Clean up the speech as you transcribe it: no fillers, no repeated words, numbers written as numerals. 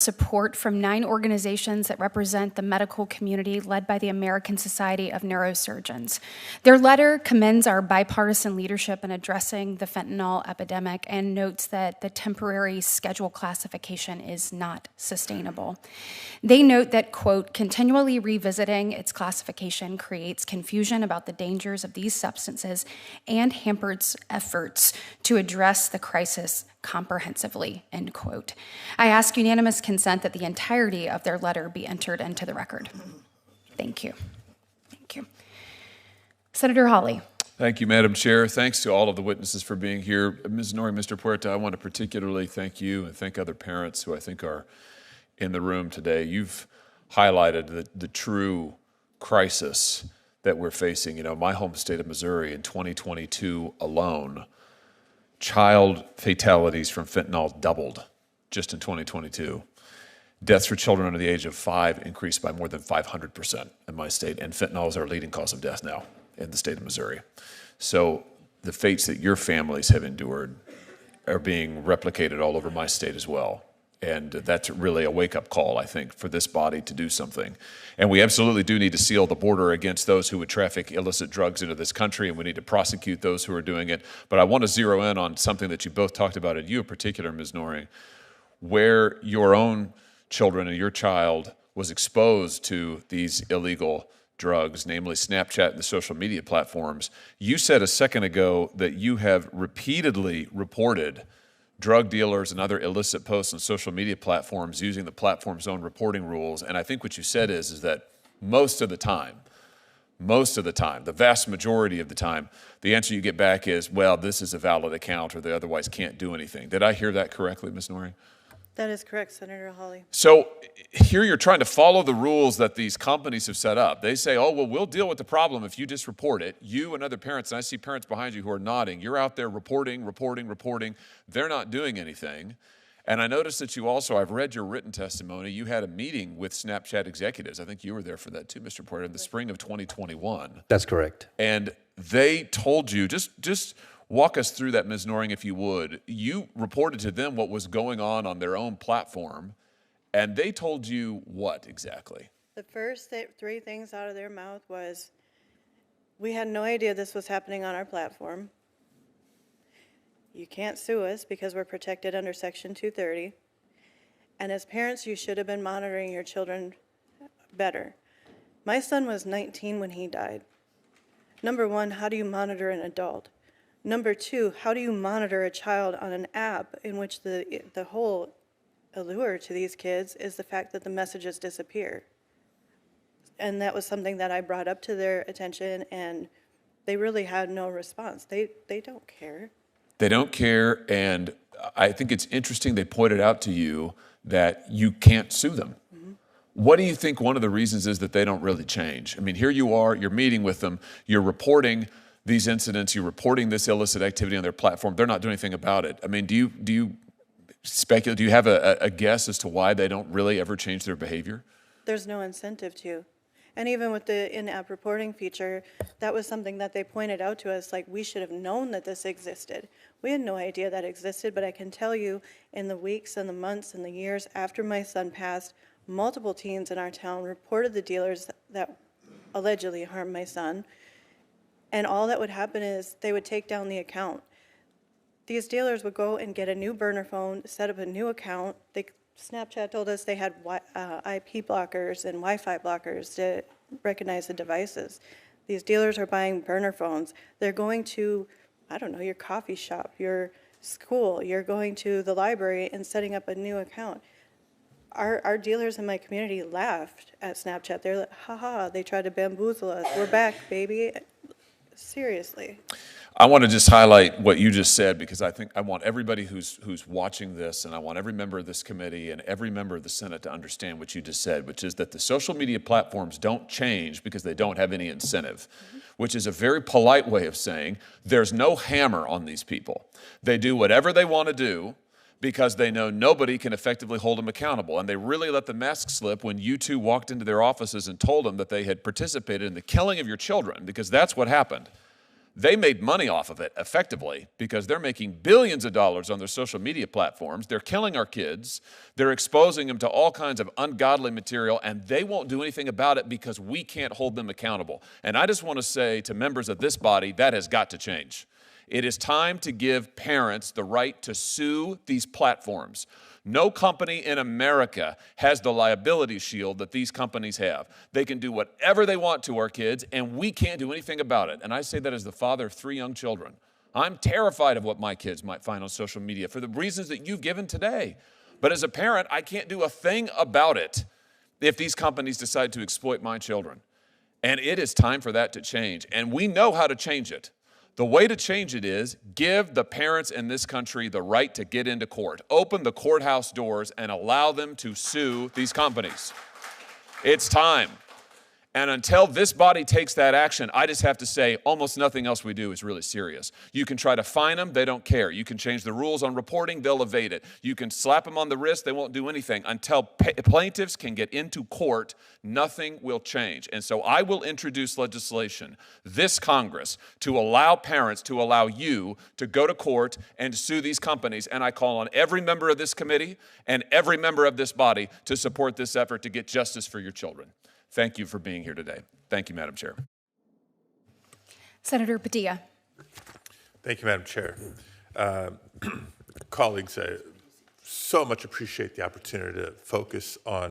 support from 9 organizations that represent the medical community led by the American Society of Neurosurgeons. Their letter commends our bipartisan leadership in addressing the fentanyl epidemic and notes that the temporary schedule classification is not sustainable. They note that, quote, continually revisiting its classification creates confusion about the dangers of these substances and hampers efforts to address the crisis comprehensively, end quote. I ask unanimous consent that the entirety of their letter be entered into the record. Thank you. Thank you. Senator Hawley. Thank you, Madam Chair. Thanks to all of the witnesses for being here. Ms. Nori, Mr. Puerta, I want to particularly thank you and thank other parents who I think are in the room today. You've highlighted the true crisis that we're facing. You know, my home state of Missouri in 2022 alone, child fatalities from fentanyl doubled just in 2022. Deaths for children under the age of 5 increased by more than 500% in my state, and fentanyl is our leading cause of death now in the state of Missouri. So the fates that your families have endured are being replicated all over my state as well. And that's really a wake-up call, I think, for this body to do something. And we absolutely do need to seal the border against those who would traffic illicit drugs into this country, and we need to prosecute those who are doing it. But I want to zero in on something that you both talked about, and you in particular, Ms. Nori, where your own children and your child was exposed to these illegal drugs, namely Snapchat and the social media platforms. You said a second ago that you have repeatedly reported drug dealers and other illicit posts on social media platforms using the platform's own reporting rules. And I think what you said is that most of the time, the vast majority of the time, the answer you get back is, well, this is a valid account or they otherwise can't do anything. Did I hear that correctly, Ms. Nori? That is correct, Senator Hawley. So here you're trying to follow the rules that these companies have set up. They say, oh, well, we'll deal with the problem if you just report it. You and other parents, and I see parents behind you who are nodding, you're out there reporting. They're not doing anything. And I noticed that you also, I've read your written testimony, you had a meeting with Snapchat executives. I think you were there for that too, Mr. Porter, in the spring of 2021. That's correct. And they told you, just walk us through that, Ms. Noring, if you would. You reported to them what was going on their own platform, and they told you what exactly? The first 3 things out of their mouth was, we had no idea this was happening on our platform. You can't sue us because we're protected under Section 230. And as parents, you should have been monitoring your children better. My son was 19 when he died. Number 1, how do you monitor an adult? Number 2, how do you monitor a child on an app in which the whole allure to these kids is the fact that the messages disappear? And that was something that I brought up to their attention, and they really had no response. They don't care. They don't care, and I think it's interesting they pointed out to you that you can't sue them. Mm-hmm. What do you think one of the reasons is that they don't really change? I mean, here you are, you're meeting with them, you're reporting these incidents, you're reporting this illicit activity on their platform. They're not doing anything about it. I mean, do you speculate, do you have a guess as to why they don't really ever change their behavior? There's no incentive to. And even with the in-app reporting feature, that was something that they pointed out to us, like we should have known that this existed. We had no idea that existed, but I can tell you in the weeks and the months and the years after my son passed, multiple teens in our town reported the dealers that allegedly harmed my son. And all that would happen is they would take down the account. These dealers would go and get a new burner phone, set up a new account. Snapchat told us they had IP blockers and Wi-Fi blockers to recognize the devices. These dealers are buying burner phones. They're going to, I don't know, your coffee shop, your school. You're going to the library and setting up a new account. Our dealers in my community laughed at Snapchat. They're like, ha, they tried to bamboozle us. We're back, baby. Seriously. I want to just highlight what you just said, because I think I want everybody who's watching this, and I want every member of this committee and every member of the Senate to understand what you just said, which is that the social media platforms don't change because they don't have any incentive, which is a very polite way of saying there's no hammer on these people. They do whatever they want to do because they know nobody can effectively hold them accountable. And they really let the mask slip when you two walked into their offices and told them that they had participated in the killing of your children, because that's what happened. They made money off of it effectively because they're making billions of dollars on their social media platforms. They're killing our kids. They're exposing them to all kinds of ungodly material, and they won't do anything about it because we can't hold them accountable. And I just want to say to members of this body, that has got to change. It is time to give parents the right to sue these platforms. No company in America has the liability shield that these companies have. They can do whatever they want to our kids, and we can't do anything about it. And I say that as the father of 3 young children. I'm terrified of what my kids might find on social media for the reasons that you've given today. But as a parent, I can't do a thing about it if these companies decide to exploit my children. And it is time for that to change. And we know how to change it. The way to change it is give the parents in this country the right to get into court. Open the courthouse doors and allow them to sue these companies. It's time. And until this body takes that action, I just have to say almost nothing else we do is really serious. You can try to fine them, they don't care. You can change the rules on reporting, they'll evade it. You can slap them on the wrist, they won't do anything. Until plaintiffs can get into court, nothing will change. And so I will introduce legislation, this Congress, to allow parents, to allow you to go to court and sue these companies. And I call on every member of this committee and every member of this body to support this effort to get justice for your children. Thank you for being here today. Thank you, Madam Chair. Senator Padilla. Thank you, Madam Chair. Colleagues, I so much appreciate the opportunity to focus on